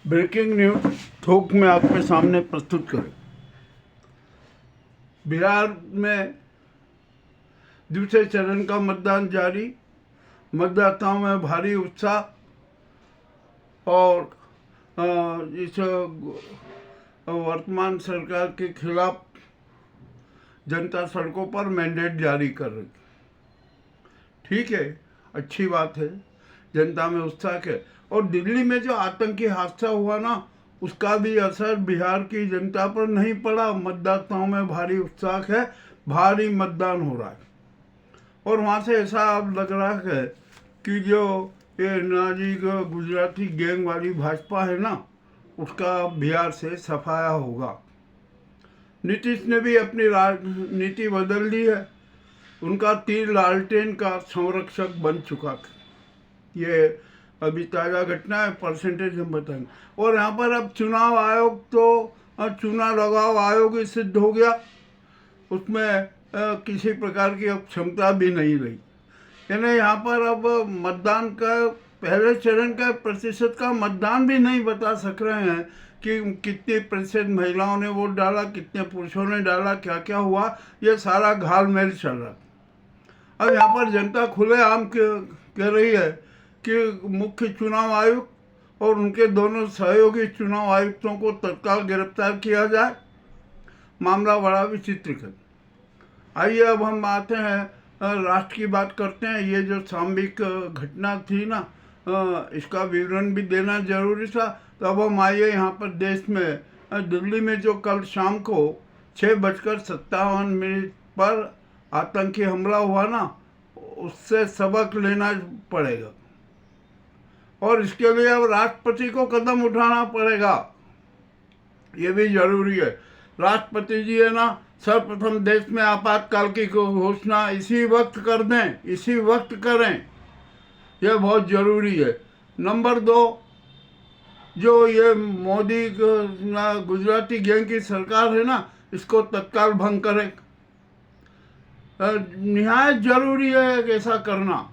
Breaking news थोक में आपके सामने प्रस्तुत करें। बिहार में दूसरे चरण का मतदान जारी, मतदाताओं में भारी उत्साह और इस वर्तमान सरकार के खिलाफ जनता सड़कों पर मैंडेट जारी कर रही। ठीक है, अच्छी बात है, जनता में उत्साह है। और दिल्ली में जो आतंकी हादसा हुआ ना, उसका भी असर बिहार की जनता पर नहीं पड़ा। मतदाताओं में भारी उत्साह है, भारी मतदान हो रहा है। और वहाँ से ऐसा अब लग रहा है कि जो ये नाजी गुजराती गैंग वाली भाजपा है ना, उसका बिहार से सफाया होगा। नीतीश ने भी अपनी राजनीति बदल दी है। उनका तीर लालटेन का संरक्षक बन चुका है। ये अभी ताज़ा घटना है, परसेंटेज हम बताएंगे। और यहाँ पर अब चुनाव आयोग तो चुनाव लगाव आयोग ही सिद्ध हो गया। उसमें किसी प्रकार की अब क्षमता भी नहीं रही। यानी यहाँ पर अब मतदान का पहले चरण का प्रतिशत का मतदान भी नहीं बता सक रहे हैं कि कितने प्रतिशत महिलाओं ने वोट डाला, कितने पुरुषों ने डाला, क्या क्या हुआ। ये सारा घालमेल चल रहा। अब यहाँ पर जनता खुलेआम कह रही है कि मुख्य चुनाव आयुक्त और उनके दोनों सहयोगी चुनाव आयुक्तों को तत्काल गिरफ्तार किया जाए। मामला बड़ा विचित्र है। आइए अब हम आते हैं राष्ट्र की बात करते हैं। ये जो सामयिक घटना थी ना, इसका विवरण भी देना जरूरी था। तो अब हम आइए यहाँ पर देश में दिल्ली में जो कल शाम को 6:57 पर आतंकी हमला हुआ ना, उससे सबक लेना पड़ेगा। और इसके लिए अब राष्ट्रपति को कदम उठाना पड़ेगा, ये भी जरूरी है। राष्ट्रपति जी है ना, सर्वप्रथम देश में आपातकाल की घोषणा इसी वक्त कर दें, इसी वक्त करें, यह बहुत जरूरी है। नंबर 2, जो ये मोदी गुजराती गैंग की सरकार है ना, इसको तत्काल भंग करें। निहायत जरूरी है ऐसा करना।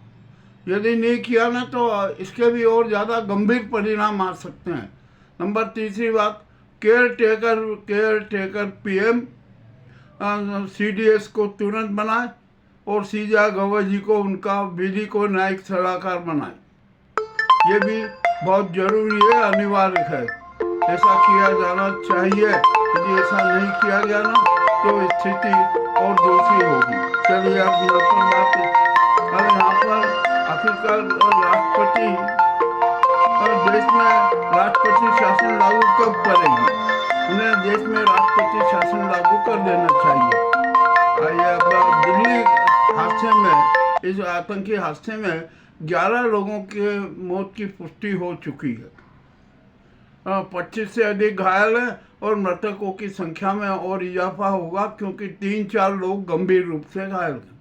यदि नहीं किया ना तो इसके भी और ज़्यादा गंभीर परिणाम आ सकते हैं। नंबर 3 बात, केयर टेकर पीएम CDS को तुरंत बनाए और सीजा गवर जी को उनका विधि को न्यायिक सलाहकार बनाए। ये भी बहुत जरूरी है, अनिवार्य है। ऐसा किया जाना चाहिए। यदि ऐसा नहीं किया गया ना तो स्थिति और दूसरी होगी। चलिए अब बात है। अब यहाँ पर आखिरकार राष्ट्रपति और देश में राष्ट्रपति शासन लागू कब करेंगे? उन्हें देश में राष्ट्रपति शासन लागू कर देना चाहिए। आइए अब दिल्ली हादसे में, इस आतंकी हादसे में 11 लोगों के मौत की पुष्टि हो चुकी है। 25 से अधिक घायल हैं और मृतकों की संख्या में और इजाफा होगा, क्योंकि 3-4 लोग गंभीर रूप से घायल हैं।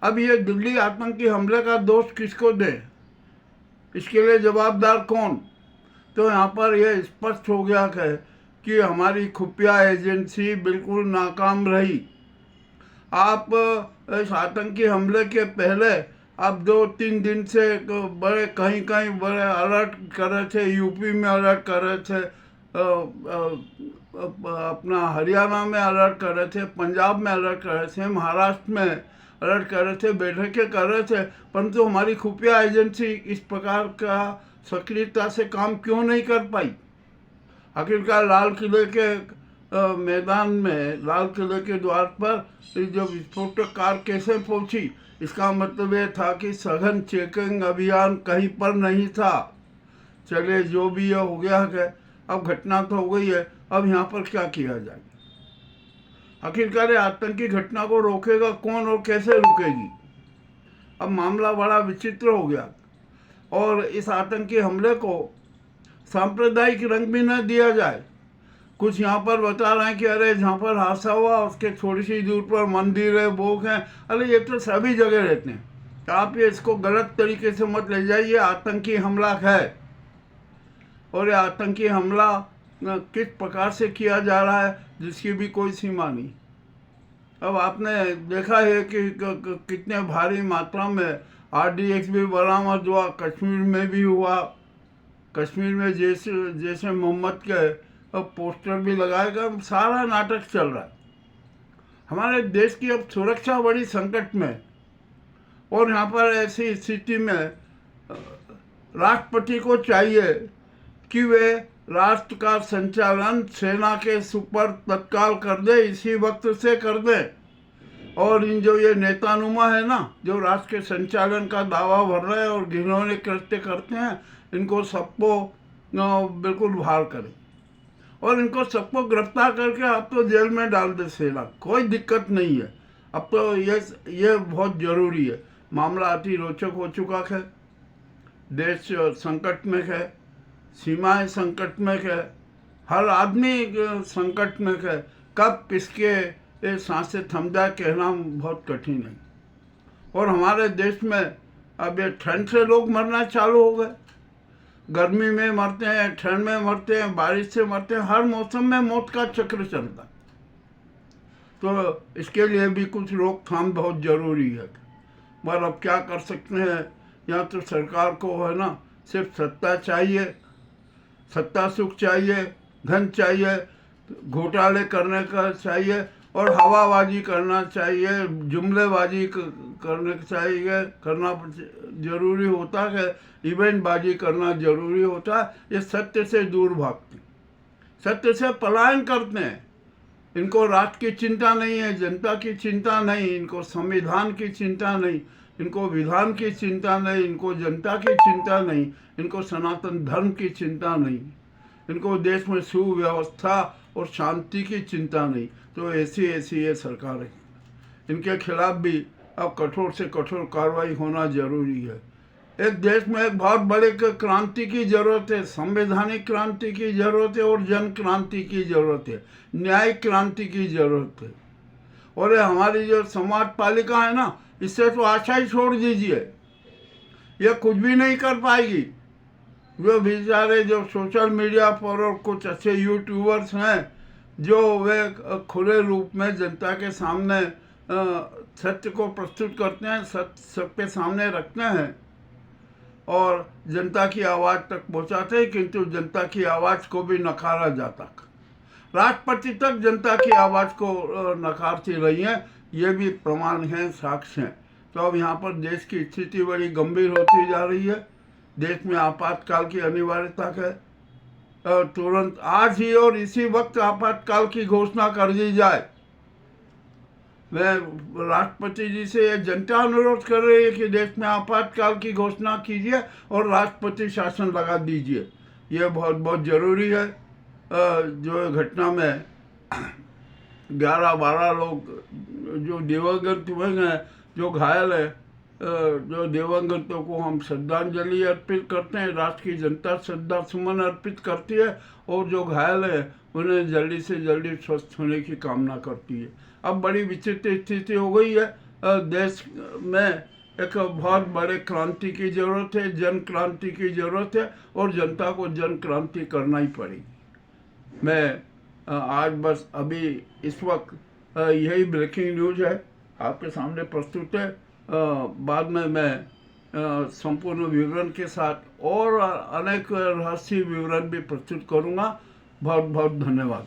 अब ये दिल्ली आतंकी हमले का दोष किसको दें? इसके लिए जवाबदार कौन? तो यहाँ पर यह स्पष्ट हो गया है कि हमारी खुफिया एजेंसी बिल्कुल नाकाम रही। आप इस आतंकी हमले के पहले आप 2-3 दिन से बड़े कहीं बड़े अलर्ट कर रहे थे। यूपी में अलर्ट कर रहे थे, अपना हरियाणा में अलर्ट कर रहे थे, पंजाब में अलर्ट कर रहे थे, महाराष्ट्र में अलर्ट कर रहे थे, बैठकें कर रहे थे। परंतु हमारी खुफिया एजेंसी इस प्रकार का सक्रियता से काम क्यों नहीं कर पाई? आखिरकार लाल किले के मैदान में, लाल किले के द्वार पर जो विस्फोटक कार कैसे पहुंची? इसका मतलब ये था कि सघन चेकिंग अभियान कहीं पर नहीं था। चलिए, जो भी यह हो गया है, अब घटना तो हो गई है। अब यहाँ पर क्या किया जाए? आखिरकार आतंकी घटना को रोकेगा कौन और कैसे रुकेगी? अब मामला बड़ा विचित्र हो गया। और इस आतंकी हमले को सांप्रदायिक रंग भी न दिया जाए। कुछ यहाँ पर बता रहे हैं कि अरे जहाँ पर हादसा हुआ उसके थोड़ी सी दूर पर मंदिर है, वो हैं। अरे ये तो सभी जगह रहते हैं। तो आप ये इसको गलत तरीके से मत ले जाइए। आतंकी हमला है, और ये आतंकी हमला किस प्रकार से किया जा रहा है जिसकी भी कोई सीमा नहीं। अब आपने देखा है कि कितने भारी मात्रा में RDX भी बरामद हुआ, कश्मीर में भी हुआ। कश्मीर में जैसे जैसे मोहम्मद के पोस्टर भी लगाए गए, सारा नाटक चल रहा है। हमारे देश की अब सुरक्षा बड़ी संकट में है, और यहाँ पर ऐसी स्थिति में राष्ट्रपति को चाहिए कि वे राष्ट्र का संचालन सेना के सुपर तत्काल कर दे, इसी वक्त से कर दे। और इन जो ये नेतानुमा है ना, जो राष्ट्र के संचालन का दावा भर रहे हैं और घिनौने कृत्य करते हैं, इनको सबको बिल्कुल बाहर करें और इनको सबको गिरफ्तार करके अब तो जेल में डाल दे सेना, कोई दिक्कत नहीं है। अब तो ये बहुत ज़रूरी है। मामला अति रोचक हो चुका है, देश संकट में है, सीमाएं संकट में है, हर आदमी संकट में है। कब किसके सांसें थम जाए कहना बहुत कठिन है। और हमारे देश में अब ये ठंड से लोग मरना चालू हो गए। गर्मी में मरते हैं, ठंड में मरते हैं, बारिश से मरते हैं, हर मौसम में मौत का चक्र चलता है। तो इसके लिए भी कुछ रोकथाम बहुत ज़रूरी है। पर अब क्या कर सकते हैं, या तो सरकार को है ना सिर्फ सत्ता चाहिए, सत्ता सुख चाहिए, धन चाहिए, घोटाले करने का चाहिए और हवाबाजी करना चाहिए, जुमलेबाजी करने चाहिए, करना जरूरी होता है, इवेंटबाजी करना जरूरी होता है। ये सत्य से दूर भागते, सत्य से पलायन करते हैं। इनको राष्ट्र की चिंता नहीं है, जनता की चिंता नहीं, इनको संविधान की चिंता नहीं, इनको विधान की चिंता नहीं, इनको जनता की चिंता नहीं, इनको सनातन धर्म की चिंता नहीं, इनको देश में सुव्यवस्था और शांति की चिंता नहीं। तो ऐसी ये सरकार है। इनके खिलाफ भी अब कठोर से कठोर कार्रवाई होना जरूरी है। एक देश में एक बहुत बड़े क्रांति की जरूरत है, संवैधानिक क्रांति की जरूरत है और जन क्रांति की जरूरत है, न्यायिक क्रांति की जरूरत है। और ये हमारी जो समाज पालिका है ना, इससे तो आशा ही छोड़ दीजिए, ये कुछ भी नहीं कर पाएगी। वो बेचारे जो सोशल मीडिया पर और कुछ अच्छे यूट्यूबर्स हैं, जो वे खुले रूप में जनता के सामने सत्य को प्रस्तुत करते हैं, सत्य सबके सामने रखते हैं और जनता की आवाज़ तक पहुंचाते हैं, किंतु जनता की आवाज़ को भी नकारा जाता। राष्ट्रपति तक जनता की आवाज़ को नकारती रही है, ये भी प्रमाण हैं, साक्ष्य हैं। तो अब यहाँ पर देश की स्थिति बड़ी गंभीर होती जा रही है। देश में आपातकाल की अनिवार्यता है, तुरंत आज ही और इसी वक्त आपातकाल की घोषणा कर दी जाए। मैं राष्ट्रपति जी से जनता अनुरोध कर रही है कि देश में आपातकाल की घोषणा कीजिए और राष्ट्रपति शासन लगा दीजिए। ये बहुत बहुत ज़रूरी है। जो घटना में 11-12 लोग जो दिवंगत हुए हैं, जो घायल है, जो दिवंगतों को हम श्रद्धांजलि अर्पित करते हैं, राष्ट्र की जनता श्रद्धा सुमन अर्पित करती है और जो घायल है उन्हें जल्दी से जल्दी स्वस्थ होने की कामना करती है। अब बड़ी विचित्र स्थिति हो गई है, देश में एक बहुत बड़े क्रांति की ज़रूरत है, जन क्रांति की ज़रूरत है और जनता को जन क्रांति करना ही पड़ेगी। मैं आज बस अभी इस वक्त यही ब्रेकिंग न्यूज़ है आपके सामने प्रस्तुत है। बाद में मैं संपूर्ण विवरण के साथ और अनेक रहस्य विवरण भी प्रस्तुत करूँगा। बहुत बहुत धन्यवाद।